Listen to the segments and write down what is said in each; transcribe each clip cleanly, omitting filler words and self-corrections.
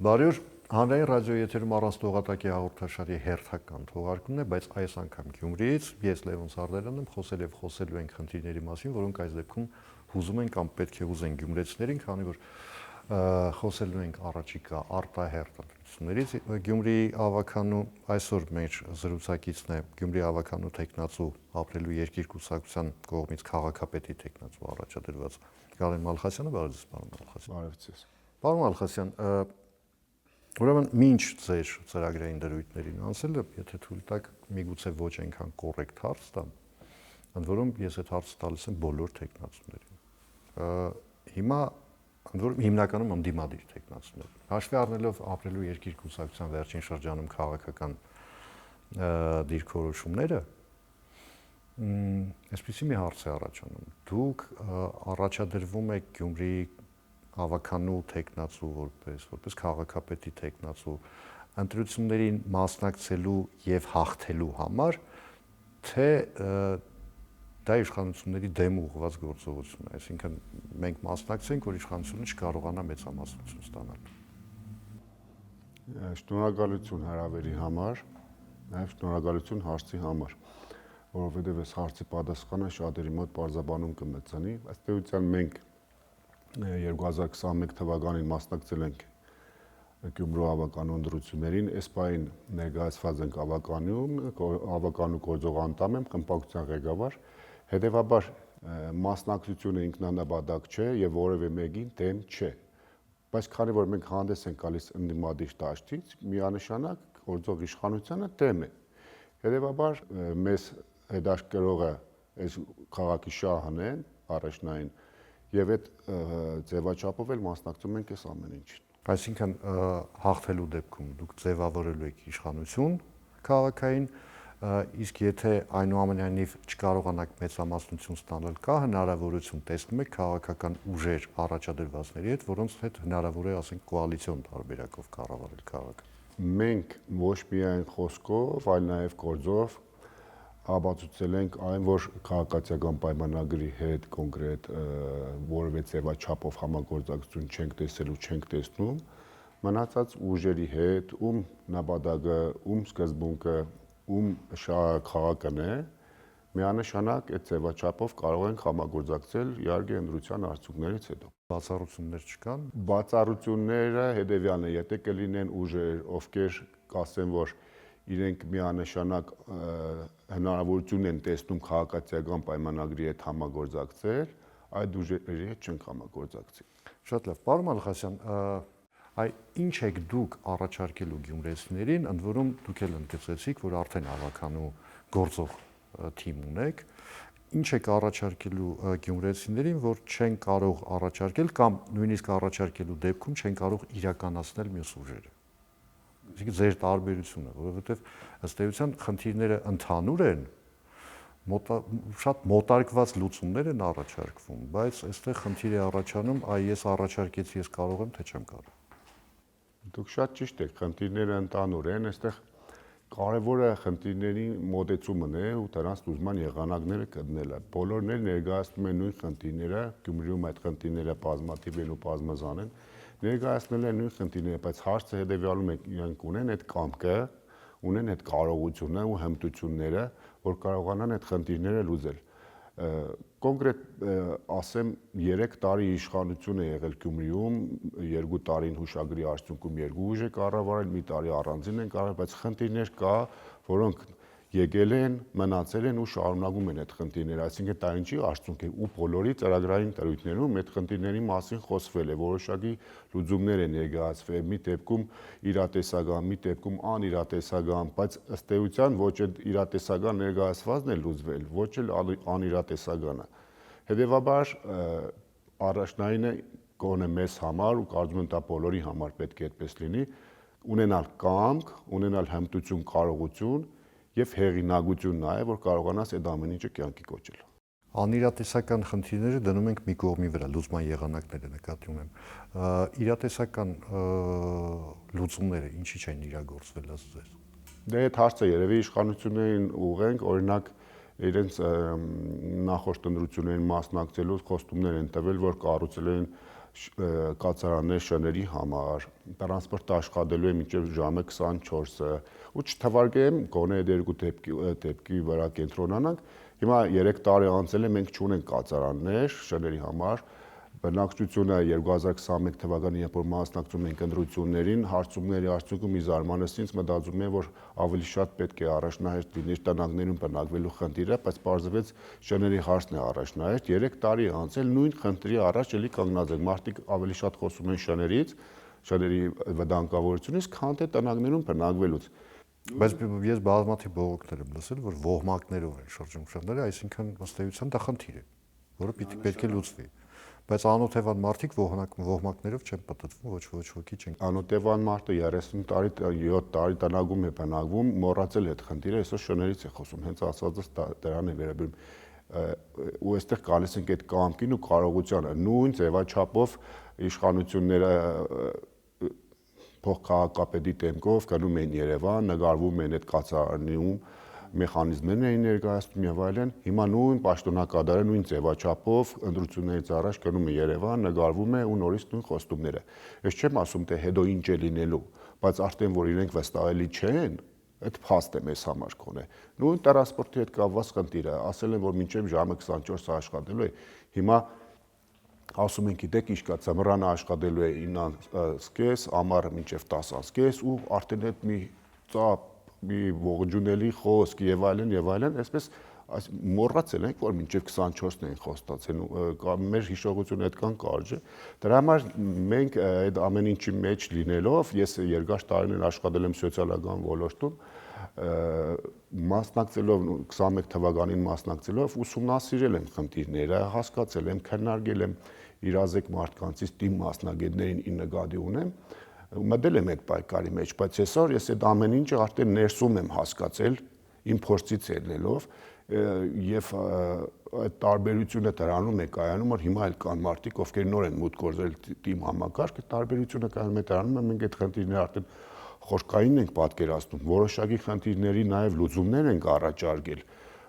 Բարի օր, հանրային ռադիոյի եթերում առանց տողատակի հաղորդաշարի հերթական թողարկումն է, բայց այս անգամ Գյումրիից ես Լևոն Սարդարյանն եմ, խոսել եւ խոսելու ենք խնդիրների մասին, որոնք այս դեպքում հուզում են կամ պետք է հուզեն գյումրեցիներին, քանի որ խոսելու ենք առաջիկա արտահերթ ընտրություններից։ Գյումրիի ավականու այսօր մեր զրուցակիցն է Գյումրիի ավականու տեխնացու ապրելու երկիր կուսակցության կողմից քաղաքապետի տեխնացու առաջադրված Գարեն Մալխասյանը, բարև ձեզ, պարոն Մալխասյան։ Բարև ձեզ։ Պարոն Մալխասյան, ուրեմն մինչ ձեր ծրագրային դրույթներին անցելը, եթե թույլ տաք, միգուցե ոչ այնքան կոռեկտ հարց տամ, ընդ որում ես այդ հարցը տալիս եմ բոլոր տեխնացուներին։ Հիմա ընդ որում հիմնականում ընդդիմադիր տեխնացուներ։ Հաշվի առնելով ապրելու երկիր կուսակցության վերջին շրջանում քաղաքական դիրքորոշումները, այսպեսի մի հարց է առաջանում։ Դուք առաջադրվում եք Գյումրիի ավականու տեխնացու որպես քաղաքապետի տեխնացու ընտրություններին մասնակցելու եւ հաղթելու համար, թե դա իշխանությունների դեմ ուղղված գործողություն է, այսինքն մենք մասնակցենք, որ իշխանությունը չկարողանա մեծամասնություն ստանալ։ Շնորհակալություն հրավերի համար, նաեւ շնորհակալություն հարցի համար, որովհետեւ այս հարցի պատասխանը շատերի մոտ պարզաբանում կմեծանի։ Ըստ էության մենք 2021 թվականին մասնակցել ենք Գյումրու ավականու ընտրություններին, այս պահին ներկայացված ենք ավականու գործող անդամ եմ, խմբակցության ղեկավար, հետևաբար մասնակցությունը ինքնանպատակ չէ եւ որևէ մեկին դեմ չէ, բայց քանի որ մենք հանդես ենք գալիս ընդդիմադիր դաշտից, միանշանակ գործող իշխանությանը դեմ է, հետևաբար մեզ հետաքրքրողը այս քաղաքի շահն է առաջնային եւ այդ ձևաչափով էլ մասնակցում ենք այս ամեն ինչին։ Այսինքն հաղթելու դեպքում դուք ձևավորելու եք իշխանություն քաղաքային, իսկ եթե այնուամենայնիվ չկարողանաք մեծամասնություն ստանալ, կա հնարավորություն տեսնում եք քաղաքական ուժեր առաջադրվածների հետ, որոնց հետ հնարավոր է, ասենք, կոալիցիոն տարբերակով կառավարել քաղաքը։ Մենք ոչ միայն խոսքով, այլ նաեւ գործով ապացուցել ենք այն, որ քաղաքացիական պայմանագրի հետ կոնկրետ որևէ ձևաչափով համագործակցություն չենք տեսել ու չենք տեսնում, մնացած ուժերի հետ, ում նպատակը, ում սկզբունքը, ում քաղաքն է, միանշանակ այդ ձևաչափով կարող ենք համագործակցել իհարկե ընտրության արդյունքներից հետո։ Բացառություններ չկան։ Բացառությունները հետևյալն է, եթե կլինեն ուժեր, ովքեր կասեն, որ իրենք միանշանակ հնարավորություն են տեսնում քաղաքացիական պայմանագրի հետ համագործակցել, այդ ուժերի հետ չենք համագործակցի։ Շատ լավ, պարոն Մալխասյան, ինչ եք դուք առաջարկելու գյումրեցիներին, ընդ որում դուք էլ ընդգծեցիք, որ արդեն ավականու գործող թիմ ունեք, ինչ եք առաջարկելու գյումրեցիներին, որ չեն կարող առաջարկել կամ նույնիսկ առաջարկելու դեպքում չեն կարող իրականացնել մյուս ուժերը։ Այսինքն ձեր տարբերությունը, որովհետև ըստ էության խնդիրները ընդհանուր են, շատ մոտարկված լուծումներ են առաջարկվում, բայց այստեղ խնդիր է առաջանում, ես առաջարկեցի, ես կարող եմ, թե չեմ կարող։ Դուք շատ ճիշտ եք, խնդիրները ընդհանուր են, այստեղ կարևորը խնդիրների մոտեցումն է ու դրանց լուծման եղանակները գտնելը։ Բոլորն էլ ներկայացնում են նույն խնդիրները, Գյումրիում այդ խնդիրները բազմաթիվ են ու բազմազան են, ներկայացնել են նույն խնդիրները, բայց հարցը հետևյալում է, իրենք ունեն այդ կամքը, ունեն այդ կարողությունը ու հմտությունները, որ կարողանան այդ խնդիրները լուծել։ Կոնկրետ ասեմ, 3 տարի իշխանություն է եղել Գյումրիում, 2 տարին հուշագրի արդյունքում 2 ուժ է կառավարել, մի տարի առանձին են կառավարել, բայց խնդիրներ կա, որոնք եկել են, մնացել են ու շարունակում են այդ խնդիրները, այսինքն դա ինչի արդյունք է ու բոլորի ծրագրային դրույթներում այդ խնդիրների մասին խոսվել է, որոշակի լուծումներ են ներկայացվել, մի դեպքում իրատեսական, մի դեպքում անիրատեսական, բայց ըստ էության ոչ այդ իրատեսական ներկայացվածն է լուծվել, ոչ էլ անիրատեսականը։ Հետևաբար առաջնայինը գոնե մեզ համար ու կարծում եմ դա բոլորի համար պետք է այդպես լինի, ունենալ կամք, ունենալ հմտություն, կարողություն եւ հեղինակություն նաեւ, որ կարողանաս այդ ամեն ինչը կյանքի կոչել։ Անիրատեսական խնդիրները դնում ենք մի կողմի վրա, լուծման եղանակները նկատի ունեմ։ Իրատեսական լուծումները ինչի չեն իրագործվել ըստ ձեզ։ Դե այդ հարցը երևի իշխանություններին ուղենք, օրինակ իրենց նախորդ ընտրություններին մասնակցելու խոստումներ են տվել, որ կառուցել են կացարաններ շների համար, տրանսպորտը աշխատելու է մինչև ժամը 24-ը, ու չթվարկեմ գոնե 2 դեպքի վրա կենտրոնանանք, հիմա 3 տարի անցել է, մենք չունենք կացարաններ շների համար, բնակչությունը 2021 թվականին, երբ որ մասնակցում ենք ընտրություններին, հարցումների արդյունքում մի զարմանս ինձ մտածում եմ, որ ավելի շատ պետք է առաջնահերթ լիներ տնագներում բնակվելու խնդիրը, բայց պարզվեց շների հարցն է առաջնահերթ, 3 տարի անցել նույն խնդրի առաջ էլի կանգնած ենք, մարդիկ ավելի շատ խոսում են շներից, շների վտանգավորությունից, քան թե տնագներում բնակվելուց։ Բայց ես բազմաթիվ բողոքներ եմ լսել, որ ոհմակներով են շրջում շները, այսինքն ըստ էության դա խնդիր է, որը պետք է լուծվի։ Բայց անօթևան մարդիկ ոհմակներով չեն պատտվում, ոչ ոքի չեն։ Անօթևան մարդը 30 տարի, 7 տարի տնագում է բնակվում, մոռացել է այդ խնդիրը, այսօր շներից է խոսում, հենց ասածս դրան է վերաբերում։ Ու այստեղ գալիս ենք այդ կամքին ու կարողությանը, նույն ձևաչափով իշխանությունները փոխքաղաքապետի դեմքով գնում են Երևան, նկարվում են այդ կացարանում, մեխանիզմներն էին ներկայացնում եւ այլն, հիմա նույն պաշտոնակատարը նույն ձևաչափով ընտրություններից առաջ գնում է Երևան, նկարվում է ու նորից նույն խոստումները։ Ես չեմ ասում թե հետո ինչ է լինելու, բայց արդեն որ իրենք վստահելի չեն, այդ փաստ է մեզ համար կոնե։ Նույն տրանսպորտի հետ կապված խնդիրը, ասել են որ մինչև ժամը 24-ը աշխատելու է, հիմա ասում են գիտեք ինչ կա, ծմռանը աշխատելու է 9:30, ամառը մինչև 10:30 ու արդեն այդ մի ծափ մի ողջունելի խոսք եւ այլն, այսպես մոռացել ենք, որ մինչև 24-ն են խոստացել, մեր հիշողությունը այդքան կարճ է։ Դրա համար մենք այդ ամեն ինչի մեջ լինելով, ես երկար տարիներ աշխատել եմ սոցիալական ոլորտում, մասնակցելով 21 թվականին մասնակցելով ուսումնասիրել եմ խնդիրները, հասկացել եմ, քննարկել եմ իրազեկ մարդկանցից թիմ մասնագետներին ի նկատի ունեմ, մտել եմ այդ պայքարի մեջ, բայց այսօր ես այդ ամեն ինչը արդեն ներսում եմ հասկացել, իմ փորձից ելնելով եւ այդ տարբերությունը դրանում է կայանում, որ հիմա էլ կան մարդիկ, ովքեր նոր են մուտք գործել թիմ համակարգ, այդ տարբերությունը կայանում է դրանում, մենք այդ խնդիրները արդեն խորքային ենք պատկերացնում, որոշակի խնդիրների նաեւ լուծումներ ենք առաջարկել,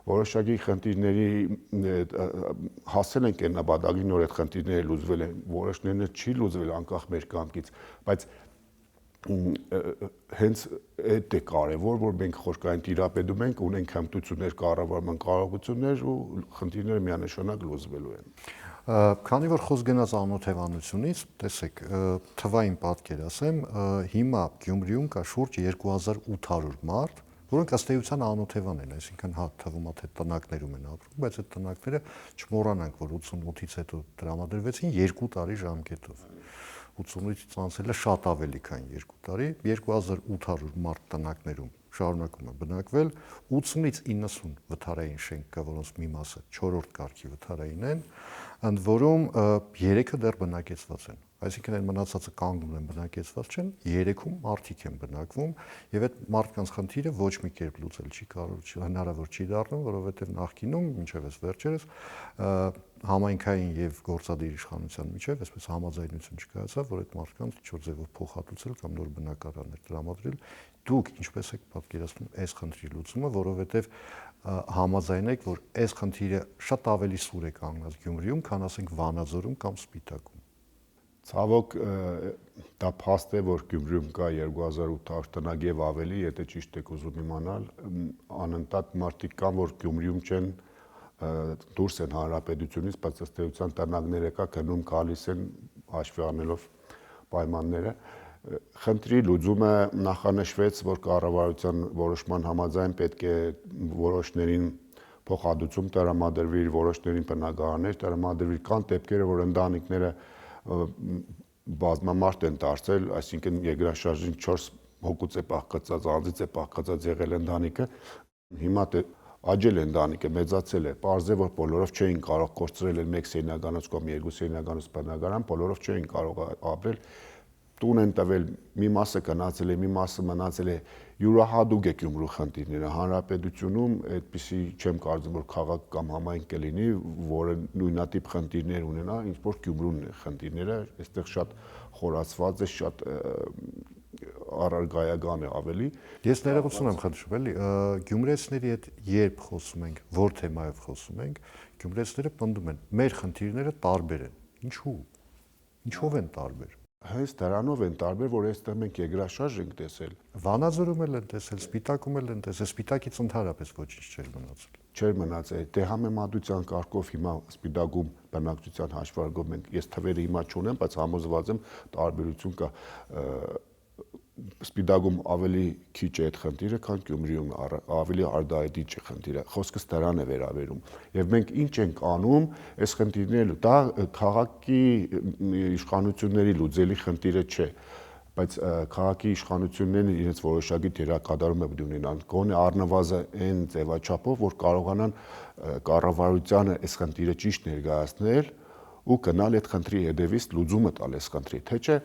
որոշակի խնդիրների հասել ենք այն նպատակին, որ այդ խնդիրները լուծվել են, որոշներն չի լուծվել անկախ մեր կամքից, բայց հենց այդ է կարևոր, որ մենք խորքային տիրապետում ենք, ունենք հմտություններ, կառավարման կարողություններ ու խնդիրները միանշանակ լուծվելու են։ Քանի որ խոսք գնաց անօթևանությունից, տեսեք, թվային պատկեր ասեմ, հիմա Գյումրիում կա շուրջ 2800 մարդ, որոնք ըստ էության անօթևան են, այսինքն հա թվում է թե տնակներում են ապրում, բայց այդ տնակները չմոռանանք, որ 88-ից հետո տրամադրվեցին 2 տարի ժամկետով։ 88-ից անցել է շատ ավելի քան 2 տարի, 2800 մարդ տնակներում շարունակում է բնակվել, 80-ից 90 վթարային շենք կա, որոնց մի մասը 4-րդ կարգի վթարային են, ընդ որում 3-ը դեռ բնակեցված են։ Այսինքն այն մնացածը կանգուն են բնակեցված չեն, 3-ում մարդիկ են բնակվում եւ այդ մարդկանց խնդիրը ոչ մի կերպ լուծել չի կարող, հնարավոր չի դառնում, որովհետեւ նախկինում մինչեւ այս վերջերս համայնքային եւ գործադիր իշխանության միջեւ այսպես համաձայնություն չկայացավ, որ այդ մարդկանց ինչ-որ ձևով փոխհատուցել կամ նոր բնակարաններ տրամադրել։ Դուք ինչպես եք պատկերացնում այս խնդրի լուծումը, որովհետեւ համաձայն եք, որ այս խնդիրը շատ ավելի սուր է կանգնած Գյումրիում, քան ասենք Վանաձորում կամ Սպիտակում։ Ցավոք դա փաստ է, որ Գյումրիում կա 2800 տնակ եւ ավելի, եթե ճիշտ եք ուզում իմանալ, անընդհատ մարդիկ կան, որ Գյումրիում չեն, դուրս են հանրապետությունից, բայց ըստ էության տնակները կա, գնում գալիս են հաշվի առնելով պայմանները։ Խնդրի լուծումը նախանշվեց, որ կառավարության որոշման համաձայն պետք է որոշներին փոխհատուցում տրամադրվի, որոշներին բնակարաններ տրամադրվի, կան դեպքեր, որ ընտանիքները բազմամարդ են դարձել, այսինքն երկրաշարժին 4 հոգուց է բաղկացած, անձից է բաղկացած եղել ընտանիքը, հիմա աճել է ընտանիքը, մեծացել է, պարզ է, որ բոլորով չէին կարող կորցրել են 1 սենյականոց կամ 2 սենյականոց բնակարան, բոլորով չէին կարող ապրել, տուն են տվել, մի մասը գնացել է, մի մասը մնացել է, յուրահատուկ է Գյումրու խնդիրները, հանրապետությունում այդպիսի չեմ կարծում, որ քաղաք կամ համայնք կլինի, որը նույնատիպ խնդիրներ ունենա, ինչ որ Գյումրուն է խնդիրները, այստեղ շատ խորացված է, շատ առարգայական է ավելի։ Ես ներողություն եմ խնդրում, էլի, գյումրեցիների հետ երբ խոսում ենք, որ թեմայով խոսում ենք, գյումրեցիները պնդում են, մեր խնդիրները տարբեր են։ Ինչու՞։ Ինչով են տարբեր։ Հենց դրանով են տարբեր, որ այստեղ մենք երկրաշարժ ենք տեսել։ Վանաձորում էլ են տեսել, Սպիտակում էլ են տեսել, Սպիտակից ընդհանրապես ոչինչ չէր մնացել։ Չէր մնացել։ Դե համեմատության կարգով հիմա Սպիտակում բնակչության հաշվարկով մենք ես թվերը հիմա չունեմ, բայց համոզված եմ տարբերություն կա։ Սպիտակում ավելի քիչ է այդ խնդիրը, քան Գյումրիում ավելի արդայդիչ է խնդիրը։ Խոսքս դրան է վերաբերում։ Եվ մենք ինչ ենք անում, այս խնդիրները դա քաղաքի իշխանությունների լուծելի խնդիրը չէ, բայց քաղաքի իշխանություններն իրենց որոշակի դերակատարում պետք է ունենան, գոնե առնվազն այն ձևաչափով, որ կարողանան կառավարությանը այս խնդիրը ճիշտ ներկայացնել ու գնալ այդ խնդրի հետևից լուծումը տալ այս խնդրի, թե չէ,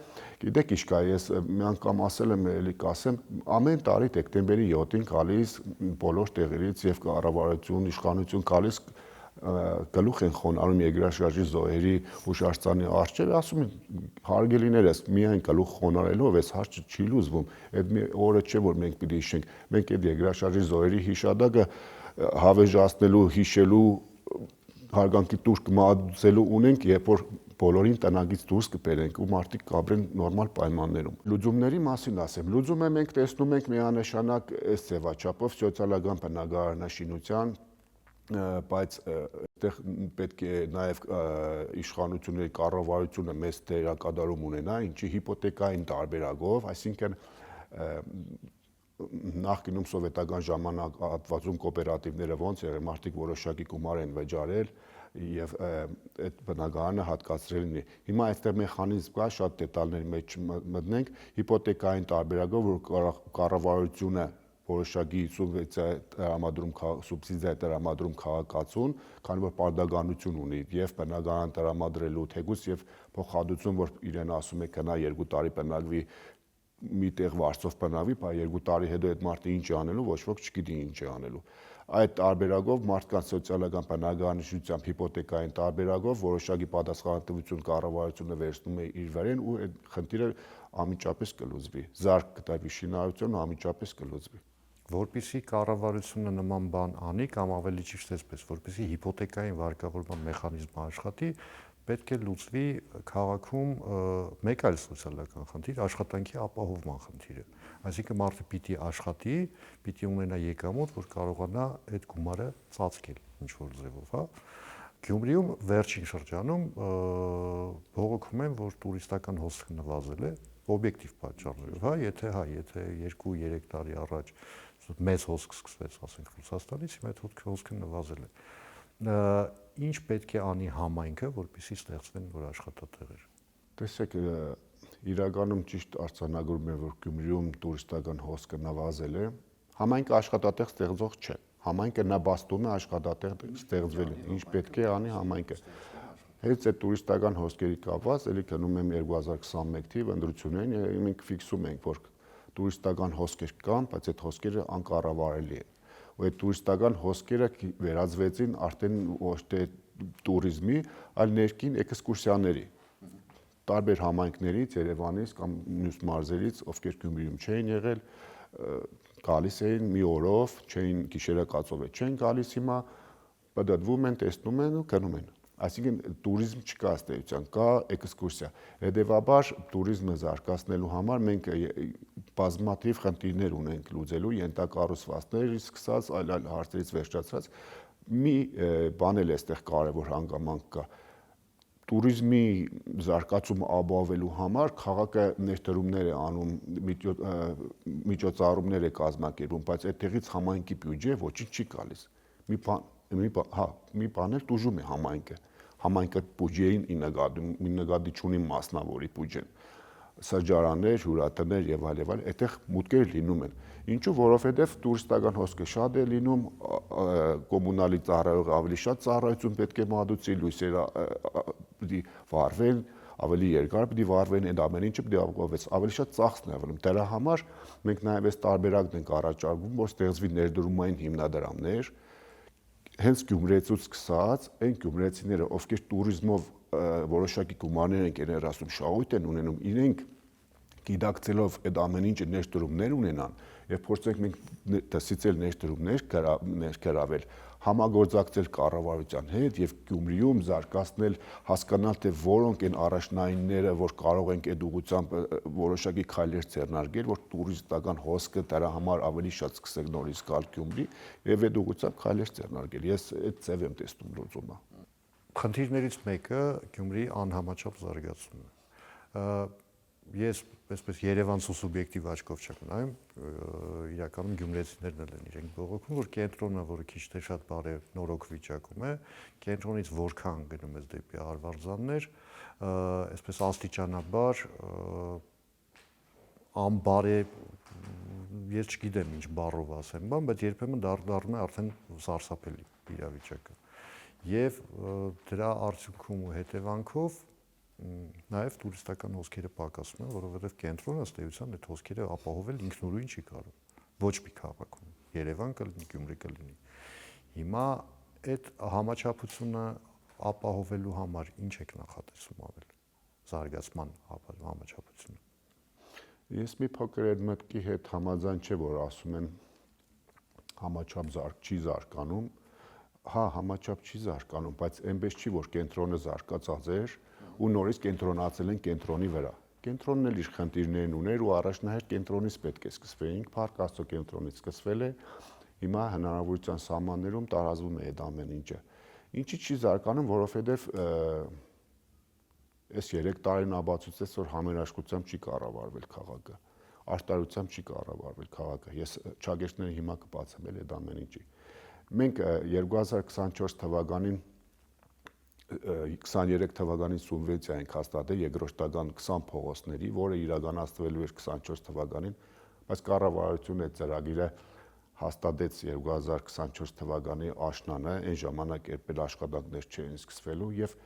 գիտեք ինչ կա, ես մի անգամ ասել եմ, էլի կասեմ, ամեն տարի դեկտեմբերի 7-ին գալիս բոլոր տեղերից եւ կառավարություն, իշխանություն գալիս գլուխ են խոնարհում երկրաշարժի զոհերի հուշարձանի առջև, ասում են հարգելիներս, միայն գլուխ խոնարհելով այս հարցը չի լուծվում, այդ մի օրը չէ, որ մենք պիտի հիշենք, մենք այդ երկրաշարժի զոհերի հիշադակը հավերժացնելու, հիշելու հարգանքի տուր կմատուցելու ունենք, երբ որ բոլորին տնագից դուրս կբերենք ու մարդիկ կապրեն նորմալ պայմաններում։ Լուծումների մասին ասեմ, լուծումը մենք տեսնում ենք միանշանակ այս ձևաչափով սոցիալական բնակարանաշինության, բայց այդտեղ պետք է նաև իշխանությունների կառավարությունը մեծ դերակատարում ունենա, ինչի հիպոթեկային տարբերակով, այսինքն նախկինում սովետական ժամանակահատվածում կոոպերատիվները ոնց եղել, մարդիկ որոշակի գումար են վճարել եւ այդ բնակարանը հատկացրել ունի։ Հիմա այստեղ մեխանիզմ կա, շատ դետալների մեջ մտնենք, հիպոթեկային տարբերակով, որ կառավարությունը որոշակի սուբսիդիա տրամադրում քաղաքացուն, քանի որ պարտականություն ունի եւ բնակարան տրամադրելու թեկուզ եւ փոխհատուցում, որ իրեն ասում է գնա 2 տարի բնակվի մի տեղ վարձով բնակվի, բայց 2 տարի հետո այդ մարդը ինչ է անելու, ոչ ոք չգիտի ինչ է անելու։ Այդ տարբերակով մարդկանց սոցիալական բնակարանաշինությամբ հիպոթեկային տարբերակով որոշակի պատասխանատվություն կառավարությունը վերցնում է իր վրան ու այդ խնդիրը անմիջապես կլուծվի։ Զարգ կտավի շինարարությունը անմիջապես կլուծվի։ Որպեսզի կառավարությունը նման բան անի կամ ավելի ճիշտ էսպես, որպեսզի հիպոթեկային վարկավորման մեխանիզմը աշխատի, պետք է լուծվի քաղաքում մեկ այլ սոցիալական խնդիր, աշխատանքի ապահովման խնդիրը։ Այսինքն մարդը պիտի աշխատի, պիտի ունենա եկամուտ, որ կարողանա այդ գումարը ծածկել ինչ որ ձևով, հա։ Գյումրիում վերջին շրջանում բողոքում են, որ տուրիստական հոսքը նվազել է օբյեկտիվ պատճառներով, հա, եթե 2-3 տարի առաջ մեծ հոսք սկսվեց, ասենք Ռուսաստանից, հիմա այդ հոսքը նվազել է։ Ինչ պետք է անի համայնքը, որպեսզի ստեղծվեն որ աշխատատեղեր։ Տեսեք, իրականում ճիշտ արձանագրում է, որ Գյումրիում տուրիստական հոսքը նվազել է, համայնքը աշխատատեղ ստեղծող չէ։ Համայնքը նպաստում է աշխատատեղ ստեղծվելուն, ինչ պետք է անի համայնքը։ Հենց այդ տուրիստական հոսքերի կապված, ելի գնում եմ 2021 թիվ ընտրություններին, մենք ֆիքսում ենք, որ տուրիստական հոսքեր կան, բայց այդ հոսքերը անկառավարելի են։ Ու այդ տուրիստական հոսքերը վերածվեցին արդեն ոչ թե տուրիզմի, այլ ներքին էքսկուրսիաների։ Տարբեր համայնքներից, Երևանից կամ մյուս մարզերից, ովքեր Գյումրիում չէին եղել, գալիս էին մի օրով, չէին գիշերակացով չեն գալիս, հիմա պատդվում են, տեսնում են ու գնում են։ Այսինքն տուրիզմ չկա ըստ էության, կա էքսկուրսիա։ Հետևաբար տուրիզմը զարգացնելու համար մենք բազմաթիվ խնդիրներ ունենք լուծելու, ենթակառուցվածքներից սկսած, այլ հարցերից վերջացած, մի բան էլ այստեղ կարևոր հանգամանք կա։ Տուրիզմի զարգացումը ապահովելու համար քաղաքը ներդրումներ է անում, միջոցառումներ է կազմակերպում, բայց այդտեղից համայնքի բյուջե ոչինչ չի գալիս։ Մի բան էլ տուժում է համայնքը։ Համայնքը բյուջեին ի նկատի չունի մասնավորի բյուջեն։ Սրճարաններ, հյուրատներ եւ այլ, այդտեղ մուտքեր լինում են։ Ինչու, որովհետեւ տուրիստական հոսքը շատ է լինում, կոմունալի ծառայողը ավելի շատ ծառայություն պետք է մատուցի, լույսերը պիտի վառվեն, ավելի երկար պիտի վառվեն, այդ ամեն ինչը պիտի ապահովվի, ավելի շատ ծախսն է ավելում։ Դրա համար մենք նաեւ այս տարբերակն ենք առաջարկում, որ ստեղծվի ներդրումային հիմնադրամներ, հենց Գյումրեցուց սկսած, այն գյումրեցիները, ովքեր տուրիզմով որոշակի գումարներ են կերերասում, շահույթ են ունենում, իրենք գիտակցելով այդ ամեն ինչը ներդրումներ ունենան եւ փորձենք մենք դասից էլ ներդրումներ ներկրավել, համագործակցել կառավարության հետ եւ Գյումրիում զարգացնել, հասկանալ թե որոնք են առաջնայինները, որ կարող ենք այդ ուղղությամբ որոշակի քայլեր ձեռնարկել, որ տուրիստական հոսքը դրա համար ավելի շատ սկսեք նորից գալ Գյումրի եւ այդ ուղղությամբ քայլեր ձեռնարկել։ Ես այդ ձև եմ տեսնում լուծումը։ Խնդիրներից մեկը Գյումրիի անհամաչափ զարգացումն է։ Ես այսպես Երևանցու սուբյեկտիվ աչքով չեմ նայում, իրականում գյումրեցիներն էլ են իրենք բողոքում, որ կենտրոնը, որը քիչ թե շատ բարենորոգ վիճակում է, կենտրոնից որքան գնում ես դեպի Արվարձաններ, այսպես աստիճանաբար անբարե, ես չգիտեմ ինչ բառով ասեմ, բայց երբեմն դառնում է արդեն սարսափելի իրավիճակը։ Եվ դրա արդյունքում ու հետևանքով նաև տուրիստական հոսքերը պակասում են, որովհետև կենտրոնը ըստ էության այդ հոսքերը ապահովել ինքնուրույն չի կարող։ Ոչ մի քաղաքում, Երևան կլինի, Գյումրի կլինի։ Հիմա այդ համաչափությունը ապահովելու համար ինչ եք նախատեսում անել զարգացման համաչափությունը։ Ես մի փոքր այդ մտքի հետ համաձայն չէ, որ ասում են համաչափ չի զարգանում։ Հա, համաչափ չի զարգանում, բայց այնպես չի, որ կենտրոնը զարգացած էր ու նորից կենտրոնացել են կենտրոնի վրա։ Կենտրոնն էլ իր խնդիրներն ուներ ու առաջնահերթ կենտրոնից պետք է սկսվեինք, Փառք Աստծո կենտրոնից սկսվել է, հիմա հնարավորության սահմաններում տարածվում է այդ ամեն ինչը։ Ինչի չի զարգանում, որովհետև այս 3 տարին ապացուցեց, որ համերաշխությամբ չի կառավարվել քաղաքը, արտարությամբ չի կառավարվել քաղաքը։ Ես ճագեշտները հիմա կբացեմ էլ այդ ամեն ինչի։ Մենք 2024 թվականին 23 թվականին սուբվենցիա ենք հաստատել երկրորդական 20 փողոցների, որը իրականացվելու էր 24 թվականին, բայց կառավարությունը այդ ծրագիրը հաստատեց 2024 թվականի աշնանը, այն ժամանակ երբ աշխատանքներ չէին սկսվելու եւ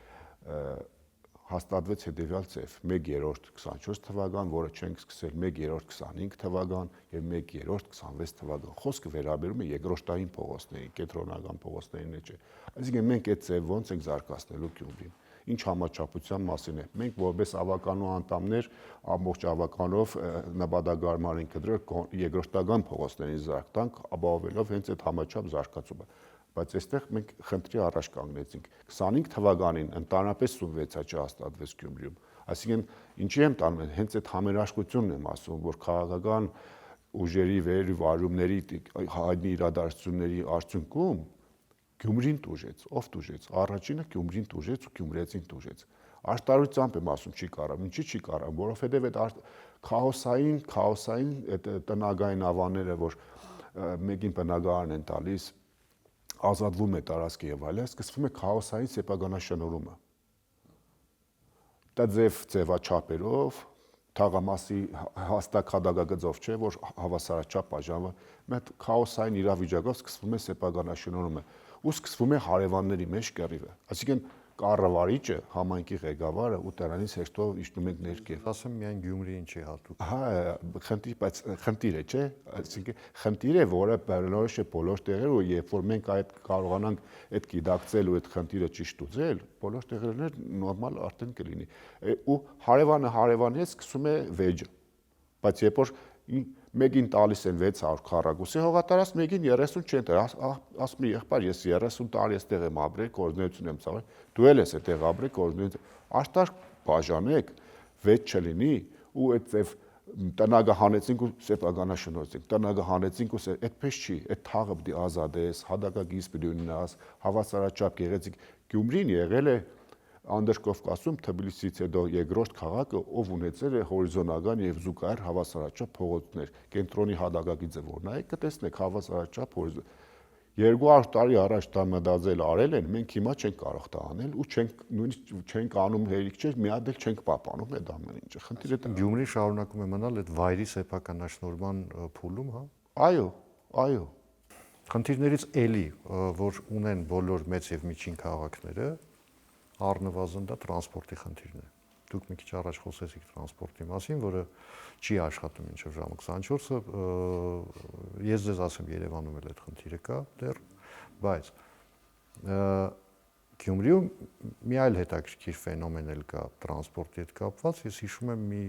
հաստատվեց հետեւյալ ձև. 1/3 24 թվական, որը չենք սկսել 1/3 25 թվական եւ 1/3 26 թվական։ Խոսքը վերաբերում է երկրորդային փողոցներին, կենտրոնական փողոցներին չէ։ Այսինքն մենք այդ ձև ոնց ենք զարգացնելու Գյումրին։ Ինչ համաչափության մասին է։ Մենք որպես ավականու անդամներ ամբողջ ավականով նպատակարար ենք դրել երկրորդական փողոցներին զարգանք, ապահովելով հենց այդ համաչափ զարգացումը։ Բայց այստեղ մենք խնդրի առաջ կանգնեցինք։ 25 թվականին ընդհանրապես սուբվենցիա չհաստատվեց Գյումրիում։ Այսինքն ինչի եմ տանում, հենց այդ համերաշխությունն եմ ասում, որ քաղաքական ուժերի վերվարումների հայտնի իրադարձությունների արդյունքում Գյումրին տուժեց, ով տուժեց։ Առաջինը Գյումրին տուժեց ու գյումրեցին տուժեց։ Արտարությամբ եմ ասում չի կարող, ինչի չի կարող, որովհետև այդ քաոսային այդ տնագային ավանները, որ մեկին բնակարան են տալիս, ազատվում է տարածքը եւ այլն, սկսվում է քաոսային սեփականաշնորհումը։ Դա ձևաչափերով, թաղամասի հաստակ հադագագծով չէ, որ հավասարաչափ բաժանվում, մեկ քաոսային իրավիճակով սկսվում է սեփականաշնորհումը ու սկսվում է հարևանների մեջ կռիվը։ Այսինքն կառավարիչը, համայնքի ղեկավարը ու դրանից հետո իջնում ենք ներքև։ Ասեմ միայն Գյումրիին չի հատուկ։ Հա, բայց խնդիր է, չէ՞։ Այսինքն խնդիր է, որը բնորոշ է բոլոր տեղերում, ու երբ որ մենք այդ կարողանանք այդ գիտակցել ու այդ խնդիրը ճիշտ ուզել, բոլոր տեղերում նորմալ արդեն կլինի։ Ու հարևանը հարևանի հետ սկսում է վեճը։ Բայց երբ որ մեկին տալիս են 600 քառակուսի հողատարած, մեկին 30 չեն տա, ասում է եղբայր, ես 30 տարի այստեղ եմ ապրել, կորզունություն եմ ծավալ, դու էլ ես այդտեղ ապրել, կորզունություն, արտար բաժանեք, 6 չլինի ու այդ ձև տնագը հանեցինք ու սեփականաշնորհեցինք, տնագը հանեցինք ու այդպես չի, այդ թաղը պիտի ազատես, հադակագից պիտի ունենաս, հավասարաչափ գեղեցիկ։ Գյումրին եղել է Անդրկովկասում Թբիլիսիից հետո երկրորդ քաղաքը, ով ունեցել է հորիզոնական եւ զուգահեռ հավասարաչափ փողոցներ։ Կենտրոնի հադակագիծը որ նայեք, կտեսնեք հավասարաչափ հորիզոն։ 200 տարի առաջ դա մտածել արել են, մենք հիմա չենք կարող դա անել ու նույնիսկ չենք անում հերիք չէ, մի հատ էլ չենք պահպանում այդ ամեն ինչը։ Խնդիրը դա։ Գյումրին շարունակում է մնալ այդ վայրի սեփականաշնորհման փուլում, հա։ Այո։ Խնդիրներից էլի, որ ունեն բոլոր մեծ եւ միջին քաղաքները, առնվազն դա տրանսպորտի խնդիրն է։ Դուք մի քիչ առաջ խոսեցիք տրանսպորտի մասին, որը չի աշխատում մինչև ժամը 24-ը, ես ձեզ ասեմ Երևանում էլ այդ խնդիրը կա դեռ, բայց Գյումրիում մի այլ հետաքրքիր ֆենոմեն էլ կա տրանսպորտի հետ կապված, ես հիշում եմ մի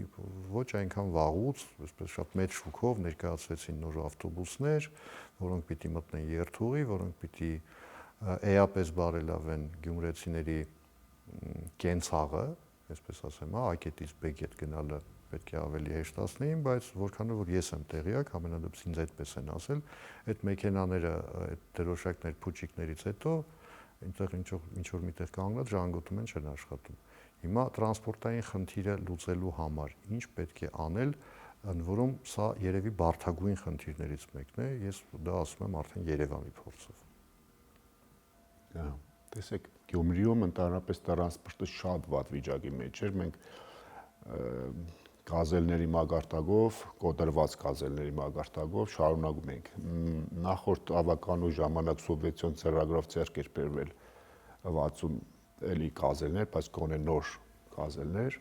ոչ այնքան վաղուց, այսպես շատ մեծ շուկով ներկայացվեցին նոր ավտոբուսներ, որոնք պիտի մտնեն երթուղի, որոնք պիտի էապես բարելավեն գյումրեցիների կենցաղը, այսպես ասեմ, A-կետից B կետ գնալը պետք է ավելի հեշտացնեին, բայց որքանով որ ես եմ տեղյակ, ամենադեպս ինձ այդպես են ասել, այդ մեքենաները, այդ դրոշակներ, փուչիկներից հետո այնտեղ ինչ-որ միտեղ կանգնած ժանգոտում են, չեն աշխատում։ Հիմա տրանսպորտային խնդիրը լուծելու համար ինչ պետք է անել, ընդ որում սա երևի բարդագույն խնդիրներից մեկն է, ես դա ասում եմ արդեն Երևանի փորձով։ Տեսեք, Գյումրիում ընդհանրապես տրանսպորտը շատ վատ վիճակի մեջ էր, մենք գազելների մագարտակով, կոտրված գազելների մագարտակով շարունակում ենք։ Նախորդ ավականու ժամանակ սուբվենցիոն ծրագրով ձեռք էր բերվել 60 էլի գազելներ, բայց կոնե նոր գազելներ։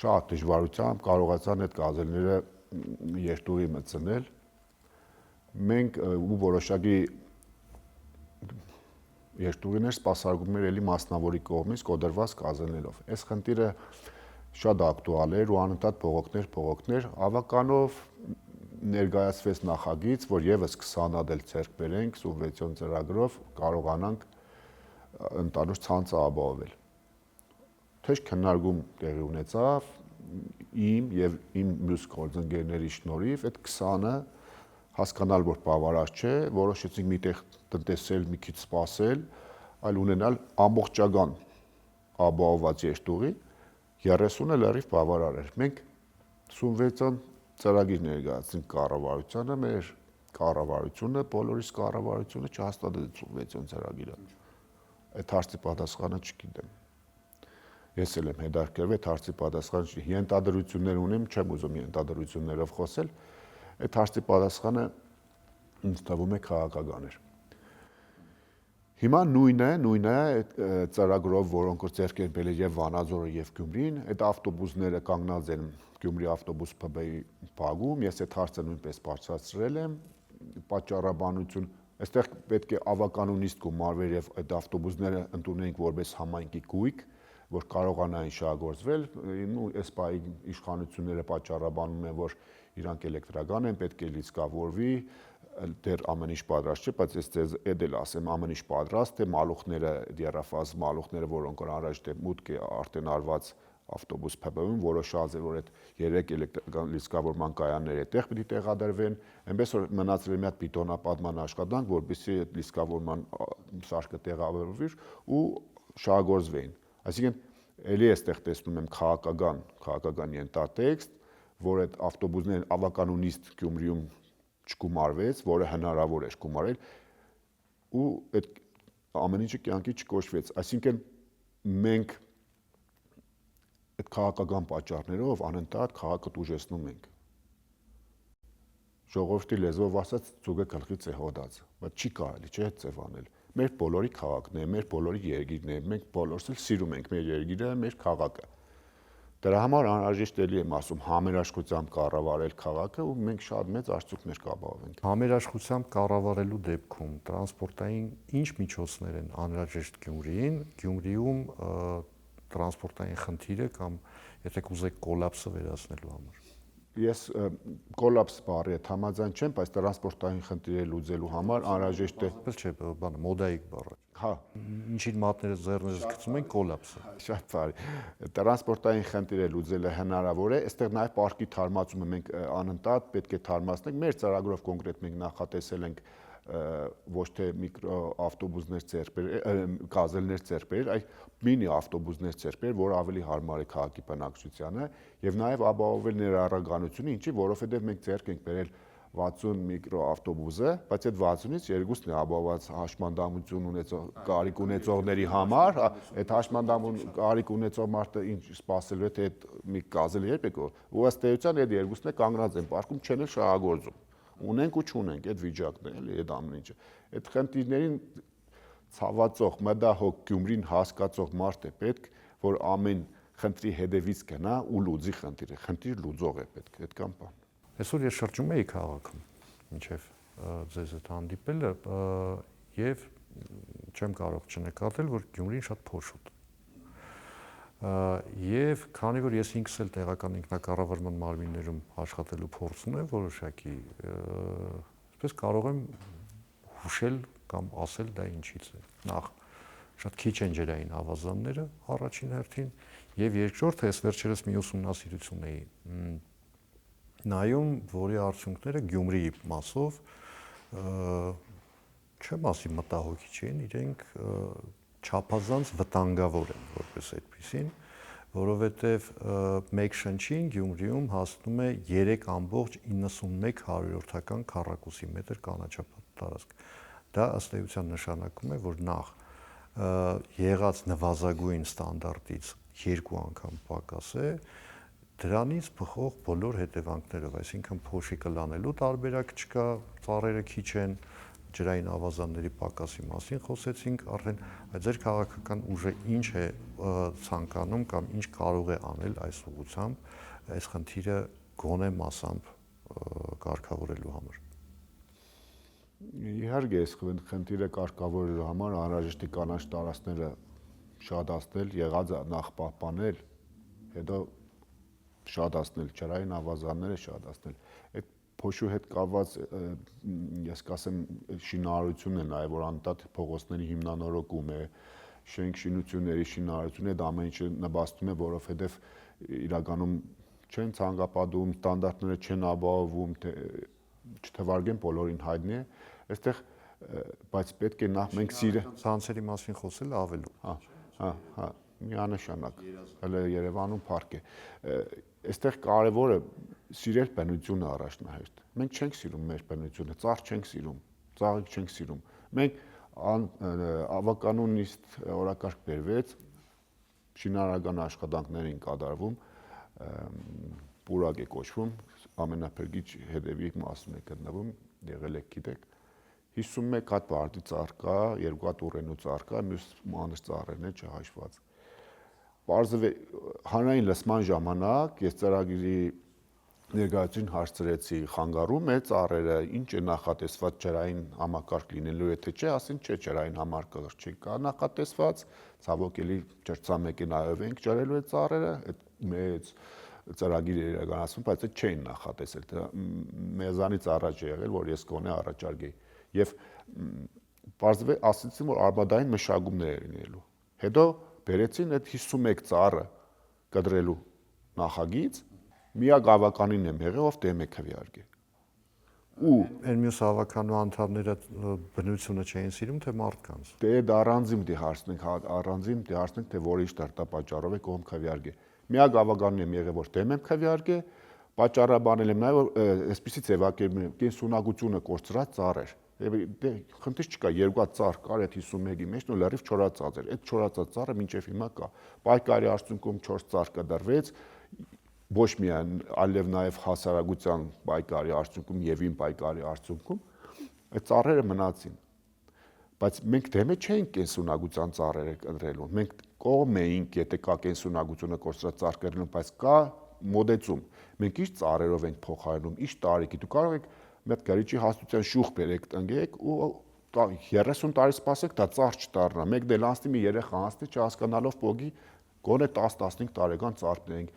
Շատ դժվարությամբ կարողացան այդ գազելները երթուղի մտցնել։ Մենք ու որոշակի երթուղիներ սպասարկում էր էլի մասնավորի կողմից կոտրված գազելներով։ Այս խնդիրը շատ ակտուալ էր ու անընդհատ փողոքներ, ավականով ներկայացվեց նախագիծ, որ եւս 20 հատ էլ ձեռք բերենք սուբվենցիոն ծրագրով կարողանանք ընդհանուր ցանցը ապահովել։ Թեժ քննարկում տեղի ունեցավ իմ եւ իմ մյուս գործընկերների շնորհիվ այդ 20-ը հասկանալ որ բավարար չէ, որոշեցինք միտեղ տնտեսել, մի քիչ սպասել, այլ ունենալ ամբողջական ապահովված երթուղի 30-ը լրիվ բավարար էր։ Մենք սուբվենցիոն ծրագիր ներկայացրինք կառավարությանը, մեր կառավարությունը, բոլորիս կառավարությունը չհաստատեց սուբվենցիոն ծրագիրը։ Այդ հարցի պատասխանը չգիտեմ։ Ես էլ եմ հետաքրքրվել այդ հարցի պատասխանը, ենթադրություններ ունեմ, չեմ ուզում ենթադրություններով խոսել։ Այդ հարցի պատասխանը ինձ թվում է քաղաքական էր։ Հիմա նույնը այդ ծրագրով, որոնք որ ձեռք են բերել եւ Վանաձորը եւ Գյումրին, այդ ավտոբուսները կանգնած են Գյումրի ավտոբուս ՓԲ-ի բակում, ես այդ հարցը նույնպես բարձրացրել եմ, պատճառաբանություն, այստեղ պետք է ավականունիստ գումարվեր եւ այդ ավտոբուսները ընդունենք որպես համայնքի գույք, որ կարողանային շահագործվել, ու այս պահի իշխանությունները պատճառաբանում են, որ իրանք էլեկտրական են, պետք է լիցքավորվի, դեռ ամեն ինչ պատրաստ չէ, բայց ես ձեզ այդ էլ ասեմ, ամեն ինչ պատրաստ է, մալուխները, դիառաֆազ մալուխները, որոնք առաջ դե մուտք է արդեն արված ավտոբուս ՓԲ-ում, որոշած է, որ այդ 3 էլեկտրական լիցքավորման կայանները այդտեղ պիտի տեղադրվեն, այնպես որ մնացել է մի հատ բիտոնապատման աշխատանք, որպեսզի այդ լիցքավորման սարքը տեղավորվի ու շահագործվեին։ Այսինքն էլի այստեղ տեսնում եմ քաղաքական ենթատեքստ, որ այդ ավտոբուսներն ավականունիստ Գյումրիում չգումարվեց, որը հնարավոր էր գումարել, ու այդ ամեն ինչը կյանքի չկոչվեց։ Այսինքն մենք այդ քաղաքական պատճառներով անընդհատ քաղաքը տուժեցնում ենք։ Ժողովրդի լեզվով ասած ծուգը գլխից է հոդած, բայց չի կարելի չէ այդ ձև անել։ Մեր բոլորի քաղաքն է, մեր բոլորի երկիրն է, մենք բոլորս էլ սիրում ենք մեր երկիրը, մեր քաղաքը։ Դրա համար անհրաժեշտ էլի եմ ասում համերաշխությամբ կառավարել քաղաքը ու մենք շատ մեծ արդյունքներ կապահովենք։ Համերաշխությամբ կառավարելու դեպքում տրանսպորտային ինչ միջոցներ են անհրաժեշտ Գյումրիում տրանսպորտային խնդիրը կամ եթե կուզեք կոլապսը վերացնելու համար։ Ես կոլապս բառի հետ համաձայն չեմ, բայց տրանսպորտային խնդիրը լուծելու համար անհրաժեշտ է։ Պես չէ, բանը մոդայիկ բառը։ Հա, ինչին մատները ձեռներս գցում են կոլապսը։ Շատ բարի։ Տրանսպորտային խնդիրը լուծելը հնարավոր է, այստեղ նաև պարկի թարմացումը մենք անընդհատ պետք է թարմացնենք։ Մեր ծրագրով կոնկրետ մենք նախատեսել ենք ոչ թե միկրոավտոբուսներ ձեռք բերել, գազելներ ձեռք բերել, այլ մինի ավտոբուսներ ձեռք բերել, որ ավելի հարմար է քաղաքի բնակչությանը, եւ նաև ապահովել ներառականությունը, ինչի, որովհետեւ մենք ձեռք ենք բերել 60 միկրոավտոբուսը, բայց այդ 60-ից երկուսն է ապահովված հաշմանդամություն ունեցող կարիք ունեցողների համար, այդ հաշմանդամություն կարիք ունեցող մարդը ինչ սпасելու է թե այդ մի գազելը երբ է գո, ու ըստ էության այդ երկուսն է կանգնած են պարկում, չեն էլ շահագործում։ Ունենք ու չունենք այդ վիճակն է, էլի այդ ամեն ինչը։ Այդ խնդիրներին ցավացող, մտահոգ Գյումրին հասկացող մարդ է պետք, որ ամեն խնդրի հետևից գնա ու լուծի խնդիրը։ Խնդիր լուծող է պետք, այդքան բան։ Այսօր ես շրջում էի քաղաքում, մինչև ձեզ հետ հանդիպելը, եւ չեմ կարող չնկատել, որ Գյումրին շատ փոշոտ։ Եվ քանի որ ես ինքս էլ տեղական ինքնակառավարման մարմիններում աշխատելու փորձ ունեմ որոշակի, այսպես կարող եմ հուշել կամ ասել դա ինչից է։ Նախ շատ քիչ են ջրային ավազանները առաջին հերթին, եւ երկրորդը ես վերջերս մի ուսումնասիրություն էի նայում, որի արդյունքները Գյումրիի մասով չեմ ասի մտահոգիչ են, իրենք չափազանց վտանգավոր են որպես այդպեսին, որովհետև մեկ շնչին Գյումրիում հասնում է 3.91 հարյուրորդական քառակուսի մետր կանաչապատ տարածք։ Դա ըստ էության նշանակում է, որ նախ եղած նվազագույն ստանդարտից 2 անգամ պակաս է, դրանից բխող բոլոր հետևանքներով, այսինքն փոշի կլանելու տարբերակ չկա, ծառերը քիչ են, ջրային ավազանների պակասի մասին խոսեցինք, արդեն ձեր քաղաքական ուժը ինչ է ցանկանում կամ ինչ կարող է անել այս ուղղությամբ, այս խնդիրը գոնե մասամբ կարգավորելու համար։ Իհարկե, այս խնդիրը կարգավորելու համար անհրաժեշտ է կանաչ տարածքները շատացնել, եղածը նախ պահպանել, հետո շատացնել, ջրային ավազանները շատացնել։ Այդ փոշու հետ կապված ես կասեմ շինարարությունն է նաև որ անդադ փողոցների հիմնանորոգում է, շենք շինությունների շինարարություն է, դա ամեն ինչը նպաստում է, որովհետև իրականում չեն ցանկապատում, ստանդարտները չեն ապահովում, չթվարկեն բոլորին հայտնի է, այստեղ բայց պետք է նախ մենք սիրե ցանցերի մասին խոսել ավելու։ Հա, միանշանակ։ Հələ Երևանում փառք է։ Այստեղ կարևորը սիրել բնությունը առաջնահերթ։ Մենք չենք սիրում մեր բնությունը, ծառ չենք սիրում, ծաղիկ չենք սիրում։ Մենք ավականունիստ օրակարգ բերվեց, շինարարական աշխատանքներ են կատարվում, պուրակ է կոչվում, ամենափրկիչ հետևի մասում է գտնվում, եղել եք գիտեք։ 51 հատ բարտի ծառ կա, 2 հատ ուռենու ծառ կա, մյուս մանր ծառերն են չհաշված։ Պարզվե հանրային լսման ժամանակ ես ծրագրի ներկայացուցիչ հարցրեցի խանգարում է ծառերը, ինչ է նախատեսված ջրային համակարգ լինելու, եթե չէ, ասին չէ ջրային համակարգ չի կա նախատեսված, ցավոք էլի ջրցամեքենայով ենք ջրելու այդ ծառերը, այդ մեծ ծրագիր իրականացում, բայց այդ չէին նախատեսել, դա մեզանից առաջ է եղել, որ ես գոնե առաջարկեի։ Եվ պարզվե ասեցին, որ արմադային մշակումներ են լինելու։ Հետո բերեցին այդ 51 ծառը կտրելու նախագիծ, միակ ավականին եմ եղել, ով դեմ է քվեարկել։ Ու այն մյուս ավականու անդամները բնությունը չէին սիրում, թե մարդկանց։ Դե առանձին դի հարցնենք, թե որի շտարտապաճառով է կողմ քվեարկել։ Միակ ավականին եմ եղել, որ դեմ եմ քվեարկել, պատճառաբանել եմ նաև, որ այսպիսի ձևակերպում կենսունակությունը կորցրած ծառեր։ Դե խնդիր չկա, 2 հատ ծառ կար այդ 51-ի մեջ, ու լրիվ չորացած էր։ Այդ չորացած ծառը մինչև հիմա կա։ Պայքարի արդյունքում 4 ծառ կդրվեց, ոչ միայն, այլև նաև հասարակության պայքարի արդյունքում եւ իմ պայքարի արդյունքում այդ ծառերը մնացին։ Բայց մենք դեմը չէինք կենսունակության ծառերը կտրելու։ Մենք կողմ էինք, եթե կա կենսունակությունը կորցրած ծառ կտրելու, բայց կա մոդեցում։ Մենք ինչ ծառերով ենք փոխարինում, ինչ տարիքի։ Դու կարող եք մի հատ գարիճի հաստության շուխ բերեք տնկեք ու 30 տարի սպասեք դա ծառ չդառնա։ Մեկն էլ անցնի մի երեխա անցնի չհասկանալով փոգի գոնե 10-15 տարեկան ծառներ ենք։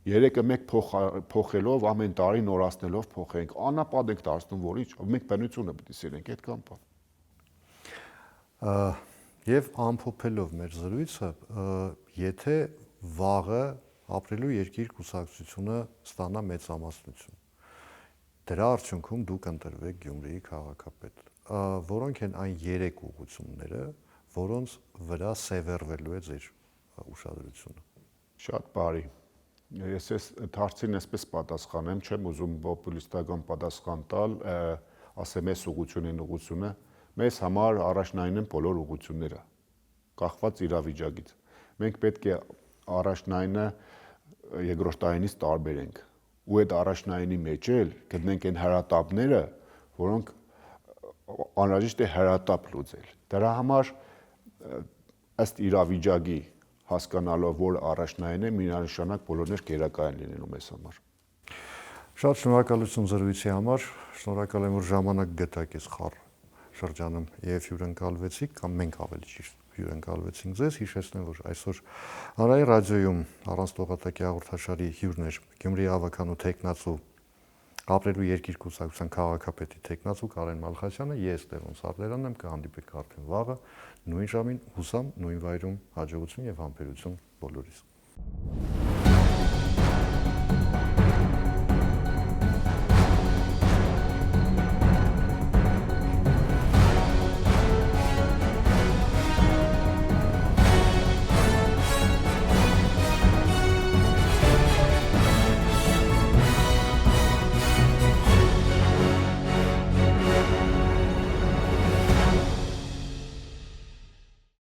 Երեքը մեկ փոխելով ամեն տարի նորացնելով փոխենք, անապատ ենք դարձնում, որ ինչ, մենք բնությունը պետք է սիրենք, այդքան բան։ Եվ ամփոփելով մեր զրույցը, եթե վաղը ապրելու երկիր կուսակցությունը ստանա մեծամասնություն, դրա արդյունքում դուք ընտրվեք Գյումրիի քաղաքապետ, որոնք են այն 3 ուղղությունները, որոնց վրա սևեռվելու է ձեր ուշադրությունը։ Շատ բարի։ Ես այս հարցին այսպես պատասխանեմ, չեմ ուզում պոպուլիստական պատասխան տալ, ասեմ այս ուղղությունը, մեզ համար առաջնային են բոլոր ուղղությունները, կախված իրավիճակից։ Մենք պետք է առաջնայինը երկրորդայինից տարբերենք, ու այդ առաջնայինի մեջ էլ գտնենք այն հրատապները, որոնք անհրաժեշտ է հրատապ լուծել։ Դրա համար ըստ իրավիճակի հասկանալով, որ առաջնային է, միանշանակ բոլորներ գերակա են լինելու մեզ համար։ Շատ շնորհակալություն զրույցի համար, շնորհակալ եմ, որ ժամանակ գտաք այս խառ շրջանում եւ հյուրընկալվեցիք, կամ մենք ավելի ճիշտ հյուրընկալվեցինք ձեզ։ Հիշեցնեմ, որ այսօր Հանրային ռադիոյում առանց տողատակի հաղորդաշարի հյուրն էր Գյումրիի ավականու թեկնածու Ապրելու երկիր կուսակցության քաղաքապետի տեխնացու Կարեն Մալխասյանը, ես Տերոն Սարդարանն եմ, կհանդիպենք արդեն վաղը, նույն ժամին, հուսամ նույն վայրում հաջողություն եւ համբերություն բոլորիս։